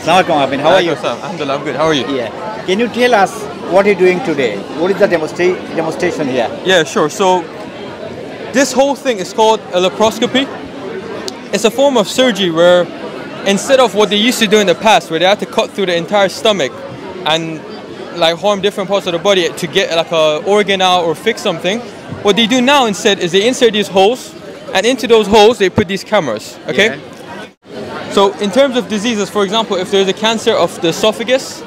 Assalamu alaikum, Abin. How are you? Alhamdulillah, I'm good. How are you? Yeah. Can you tell us what you're doing today? What is the demonstration here? Yeah, sure. So this whole thing is called a laparoscopy. It's a form of surgery where instead of what they used to do in the past, where they had to cut through the entire stomach and like harm different parts of the body to get like a organ out or fix something, what they do now instead is they insert these holes, and into those holes they put these cameras. Okay. Yeah. So in terms of diseases, for example, if there's a cancer of the esophagus,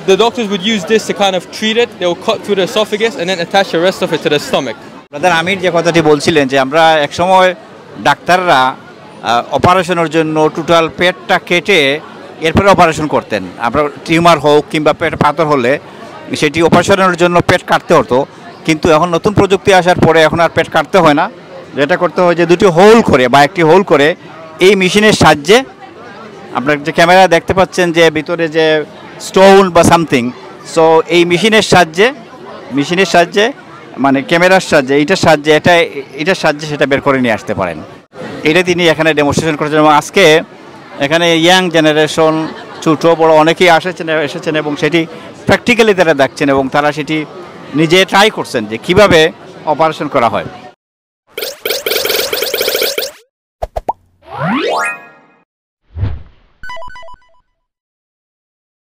the doctors would use this to kind of treat it. They will cut through the esophagus and then attach the rest of it to the stomach. Brother Amir যে কথাটি বলছিলেন যে আমরা এক সময় ডাক্তাররা অপারেশনের জন্য টোটাল পেটটা কেটে এরপরে অপারেশন করতেন। আমরা টিউমার হোক কিংবা পেটে পাথর হলে সেটি অপারেশনের জন্য পেট কাটতে হতো, কিন্তু এখন নতুন প্রযুক্তি আসার পরে এখন আর পেট কাটতে হয় না। যেটা করতে হয় যে দুটি হোল করে বা একটি হোল করে এই মেশিনের সাহায্যে আপনারা যে ক্যামেরা দেখতে পাচ্ছেন যে ভিতরে যে স্টোন বা সামথিং, সো এই মেশিনের সাহায্যে মানে ক্যামেরার সাহায্যে এটার সাহায্যে সেটা বের করে নিয়ে আসতে পারেন। এটা তিনি এখানে ডেমনস্ট্রেশন করেছেন এবং আজকে এখানে ইয়াং জেনারেশন ছোটো বড় অনেকেই এসেছেন এবং সেটি প্র্যাকটিক্যালি তারা দেখছেন এবং তারা সেটি নিজে ট্রাই করছেন যে কীভাবে অপারেশন করা হয়।